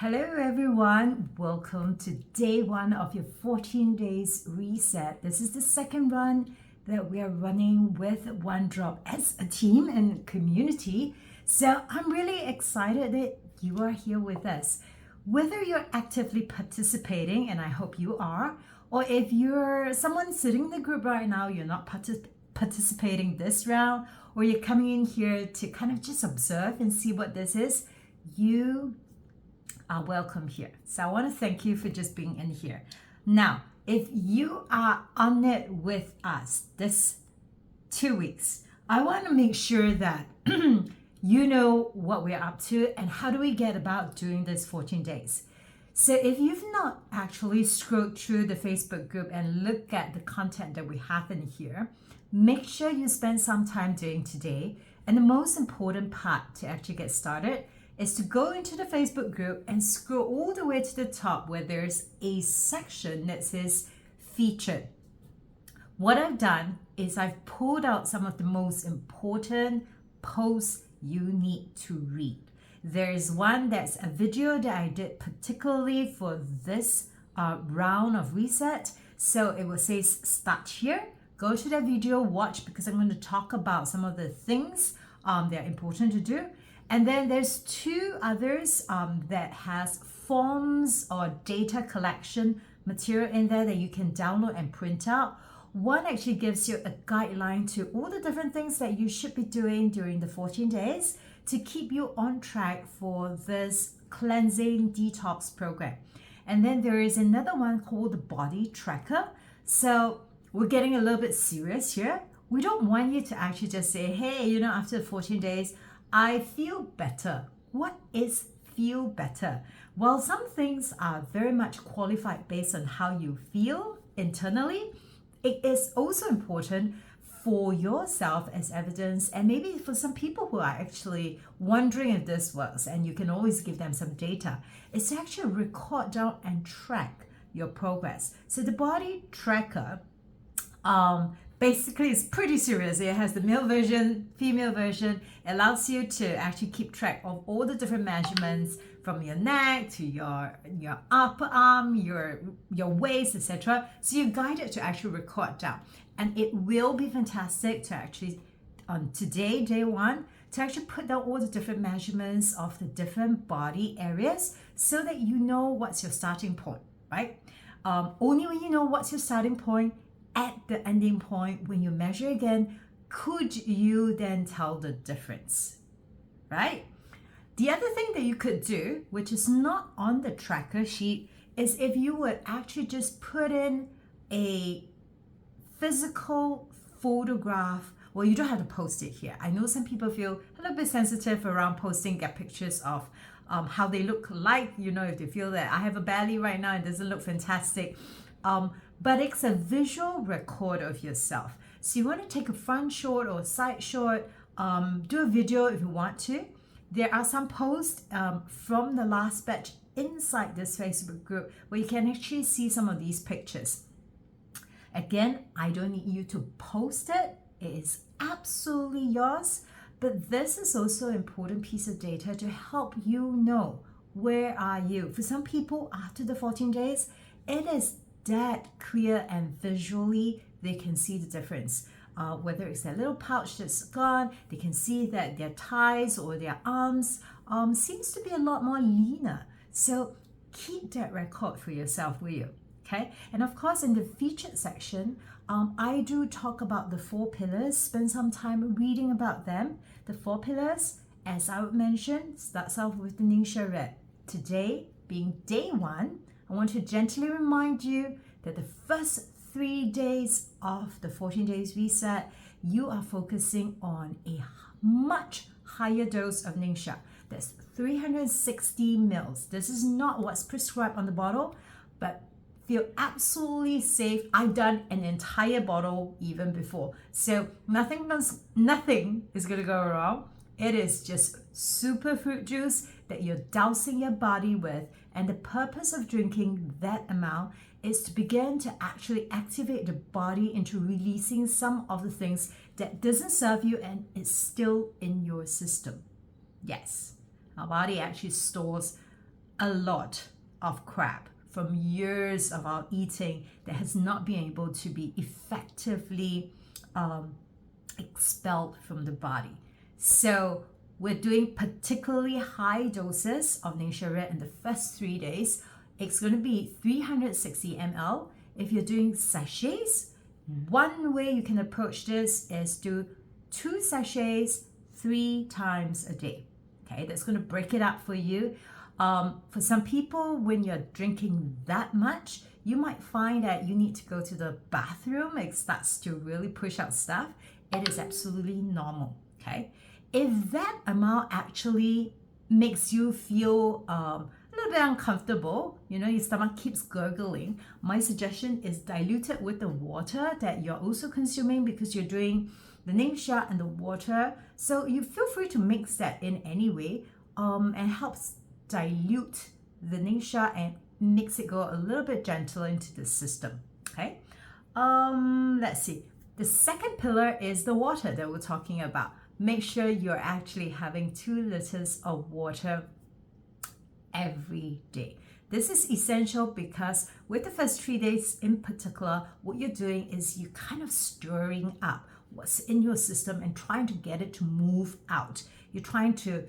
Hello everyone, welcome to day one of your 14 days reset. This is the second run that we are running with One Drop as a team and community. So I'm really excited that you are here with us. Whether you're actively participating, and I hope you are, or if you're someone sitting in the group right now, you're not participating this round, or you're coming in here to kind of just observe and see what this is, you are welcome here. So I want to thank you for just being in here. Now, if you are on it with us this 2 weeks, I want to make sure that you know what we're up to and how do we get about doing this 14 days. So if you've not actually scrolled through the Facebook group and looked at the content that we have in here, make sure you spend some time doing today. And the most important part to actually get started is to go into the Facebook group and scroll all the way to the top where there's a section that says featured. What I've done is I've pulled out some of the most important posts you need to read. There's one that's a video that I did particularly for this round of reset. So it will say start here. Go to that video, watch, because I'm going to talk about some of the things that are important to do. And then there's two others that has forms or data collection material in there that you can download and print out. One actually gives you a guideline to all the different things that you should be doing during the 14 days to keep you on track for this cleansing detox program. And then there is another one called the body tracker. So we're getting a little bit serious here. We don't want you to actually just say, hey, after the 14 days, I feel better. What is feel better? Well, some things are very much qualified based on how you feel internally. It is also important for yourself as evidence, and maybe for some people who are actually wondering if this works, and you can always give them some data, is to actually record down and track your progress. So the body tracker, basically, it's pretty serious. It has the male version, female version. It allows you to actually keep track of all the different measurements from your neck to your upper arm, your waist, etc. So you're guided to actually record down. And it will be fantastic to actually, on today, day one, to actually put down all the different measurements of the different body areas so that you know what's your starting point, right? Only when you know what's your starting point, at the ending point, when you measure again, could you then tell the difference, right? The other thing that you could do, which is not on the tracker sheet, is if you would actually just put in a physical photograph. Well, you don't have to post it here. I know some people feel a little bit sensitive around posting their pictures of how they look like, if they feel that I have a belly right now, it doesn't look fantastic. But it's a visual record of yourself. So you want to take a front shot or a side shot, do a video if you want to. There are some posts from the last batch inside this Facebook group where you can actually see some of these pictures. Again, I don't need you to post it. It is absolutely yours. But this is also an important piece of data to help you know where are you. For some people, after the 14 days, it is that clear and visually they can see the difference. Whether it's that little pouch that's gone, they can see that their thighs or their arms seems to be a lot more leaner. So keep that record for yourself, will you? Okay. And of course, in the featured section, I do talk about the 4 pillars. Spend some time reading about them. The 4 pillars, as I would mention, starts off with the Ningxia Red. Today being day 1, I want to gently remind you that the first 3 days of the 14 days reset, you are focusing on a much higher dose of Ningxia. That's 360 mils. This is not what's prescribed on the bottle, but feel absolutely safe. I've done an entire bottle even before. So nothing is going to go wrong. It is just super fruit juice that you're dousing your body with. And the purpose of drinking that amount is to begin to actually activate the body into releasing some of the things that doesn't serve you and is still in your system. Yes, our body actually stores a lot of crap from years of our eating that has not been able to be effectively expelled from the body. So we're doing particularly high doses of nature red in the first 3 days. It's going to be 360 ml. If you're doing sachets, one way you can approach this is do 2 sachets 3 times a day. Okay, that's going to break it up for you. For some people, when you're drinking that much, you might find that you need to go to the bathroom. It starts to really push out stuff. It is absolutely normal. Okay, if that amount actually makes you feel a little bit uncomfortable, your stomach keeps gurgling, my suggestion is dilute it with the water that you're also consuming, because you're doing the ningxia and the water. So you feel free to mix that in anyway, and helps dilute the ningxia and makes it go a little bit gentler into the system. Okay, let's see. The second pillar is the water that we're talking about. Make sure you're actually having 2 liters of water every day. This is essential because with the first 3 days in particular, what you're doing is you're kind of stirring up what's in your system and trying to get it to move out. You're trying to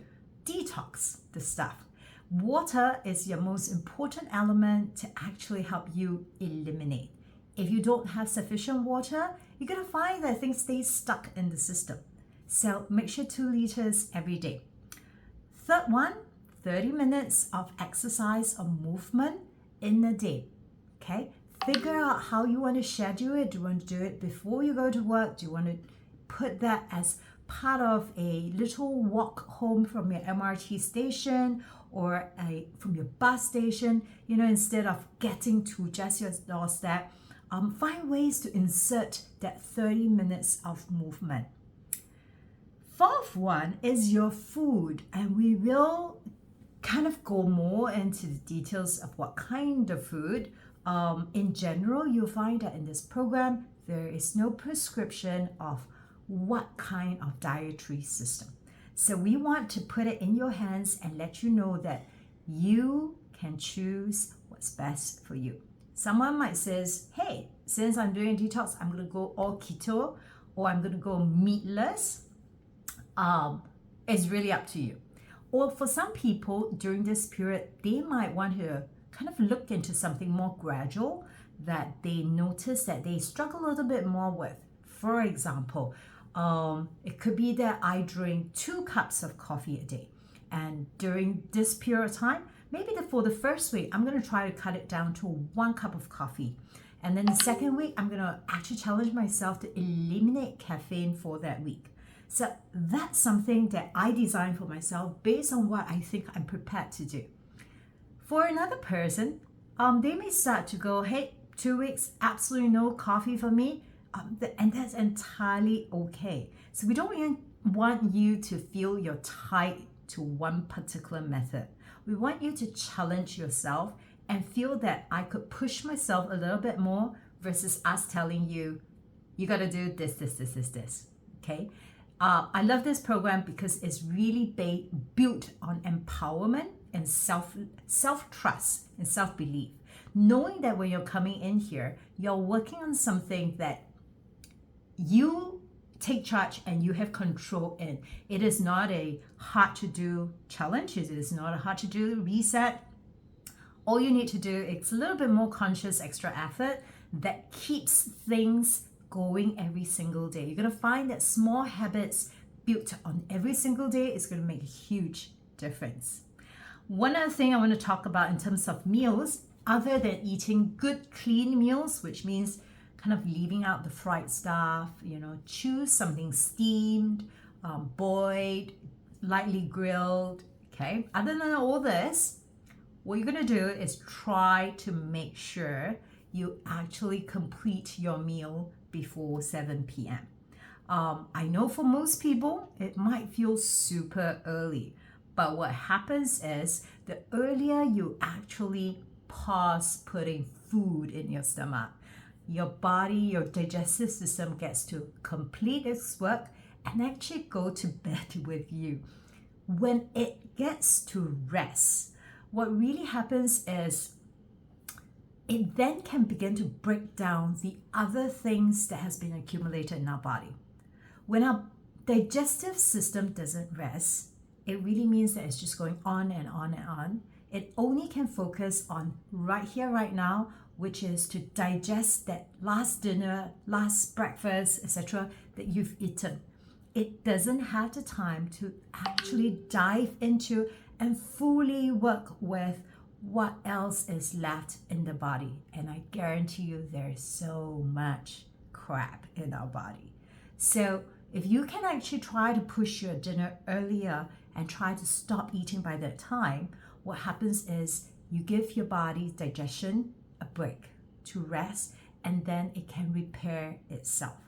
detox the stuff. Water is your most important element to actually help you eliminate. If you don't have sufficient water, you're going to find that things stay stuck in the system. So make sure 2 liters every day. Third one, 30 minutes of exercise or movement in a day. Okay, figure out how you want to schedule it. Do you want to do it before you go to work? Do you want to put that as part of a little walk home from your MRT station or from your bus station, instead of getting to just your doorstep? Find ways to insert that 30 minutes of movement. Fourth one is your food, and we will kind of go more into the details of what kind of food. In general, you'll find that in this program, there is no prescription of what kind of dietary system. So we want to put it in your hands and let you know that you can choose what's best for you. Someone might say, hey, since I'm doing detox, I'm going to go all keto, or I'm going to go meatless. It's really up to you. Or for some people during this period, they might want to kind of look into something more gradual that they notice that they struggle a little bit more with. For example, it could be that I drink 2 cups of coffee a day. And during this period of time, maybe for the first week, I'm going to try to cut it down to 1 cup of coffee. And then the second week, I'm going to actually challenge myself to eliminate caffeine for that week. So that's something that I designed for myself based on what I think I'm prepared to do. For another person, they may start to go, hey, 2 weeks, absolutely no coffee for me. And that's entirely okay. So we don't even want you to feel you're tied to one particular method. We want you to challenge yourself and feel that I could push myself a little bit more versus us telling you, you got to do this. Okay? I love this program because it's really built on empowerment and self-trust and self-belief. Knowing that when you're coming in here, you're working on something that you take charge and you have control in. It is not a hard to do challenge. It is not a hard to do reset. All you need to do is a little bit more conscious extra effort that keeps things going every single day. You're going to find that small habits built on every single day is going to make a huge difference. One other thing I want to talk about in terms of meals, other than eating good, clean meals, which means kind of leaving out the fried stuff, choose something steamed, boiled, lightly grilled, okay? Other than all this, what you're going to do is try to make sure you actually complete your meal before 7 p.m. I know for most people, it might feel super early, but what happens is the earlier you actually pause putting food in your stomach, your body, your digestive system gets to complete its work and actually go to bed with you. When it gets to rest, what really happens is it then can begin to break down the other things that has been accumulated in our body. When our digestive system doesn't rest, it really means that it's just going on and on and on. It only can focus on right here, right now, which is to digest that last dinner, last breakfast, etc. that you've eaten. It doesn't have the time to actually dive into and fully work with what else is left in the body. And I guarantee you there's so much crap in our body. So if you can actually try to push your dinner earlier and try to stop eating by that time, what happens is you give your body digestion a break to rest, and then it can repair itself.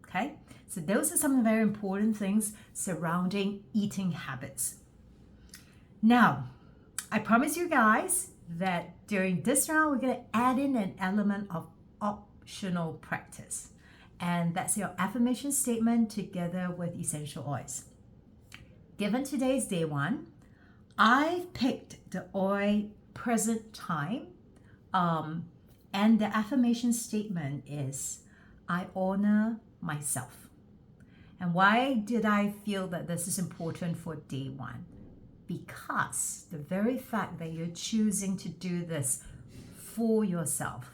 Okay, so those are some very important things surrounding eating habits. Now, I promise you guys that during this round, we're going to add in an element of optional practice. And that's your affirmation statement together with essential oils. Given today's day one, I've picked the oil present time. And the affirmation statement is, I honor myself. And why did I feel that this is important for day one? Because the very fact that you're choosing to do this for yourself,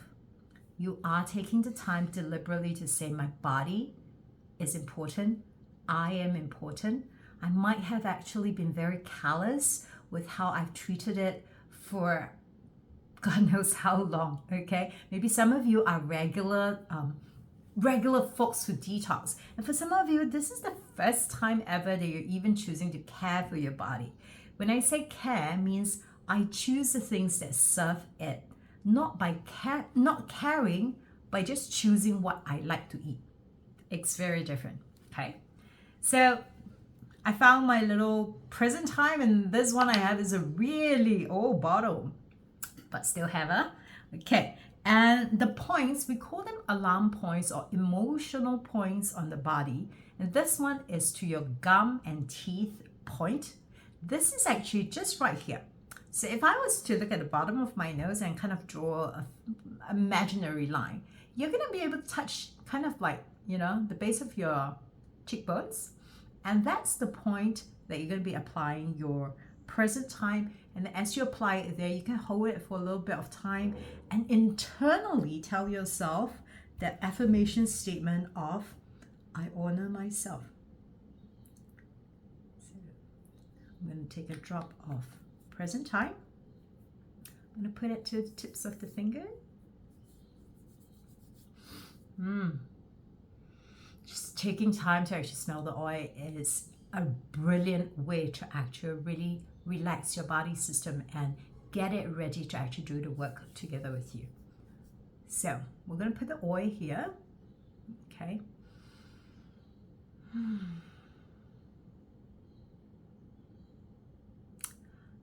you are taking the time deliberately to say, my body is important. I am important. I might have actually been very callous with how I've treated it for God knows how long, okay? Maybe some of you are regular folks who detox. And for some of you, this is the first time ever that you're even choosing to care for your body. When I say care, means I choose the things that serve it, not caring, by just choosing what I like to eat. It's very different, okay? So I found my little present time, and this one I have is a really old bottle, but still have a, okay. And the points, we call them alarm points or emotional points on the body. And this one is to your gum and teeth point. This is actually just right here. So if I was to look at the bottom of my nose and kind of draw an imaginary line, you're going to be able to touch kind of like, the base of your cheekbones. And that's the point that you're going to be applying your present time. And as you apply it there, you can hold it for a little bit of time and internally tell yourself that affirmation statement of, I honor myself. So I'm going to take a drop of present time. I'm going to put it to the tips of the finger. Just taking time to actually smell the oil is a brilliant way to actually really relax your body system and get it ready to actually do the work together with you. So we're going to put the oil here, okay?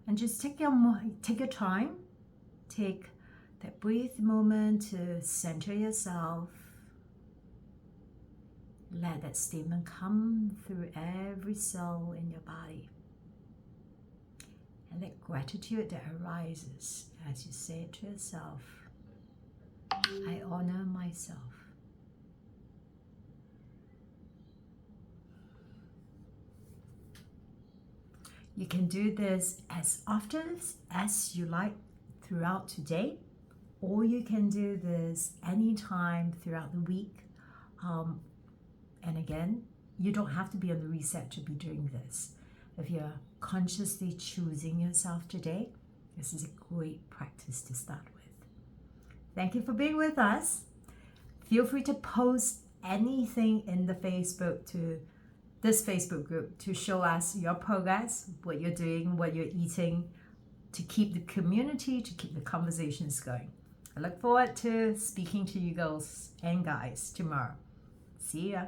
And just take your time, take that brief moment to center yourself. Let that statement come through every cell in your body. And that gratitude that arises as you say it to yourself, I honor myself. You can do this as often as you like throughout today, or you can do this anytime throughout the week. And again, you don't have to be on the reset to be doing this. If you're consciously choosing yourself today, this is a great practice to start with. Thank you for being with us. Feel free to post anything in the this Facebook group to show us your progress, what you're doing, what you're eating, to keep the community, to keep the conversations going. I look forward to speaking to you girls and guys tomorrow. See ya.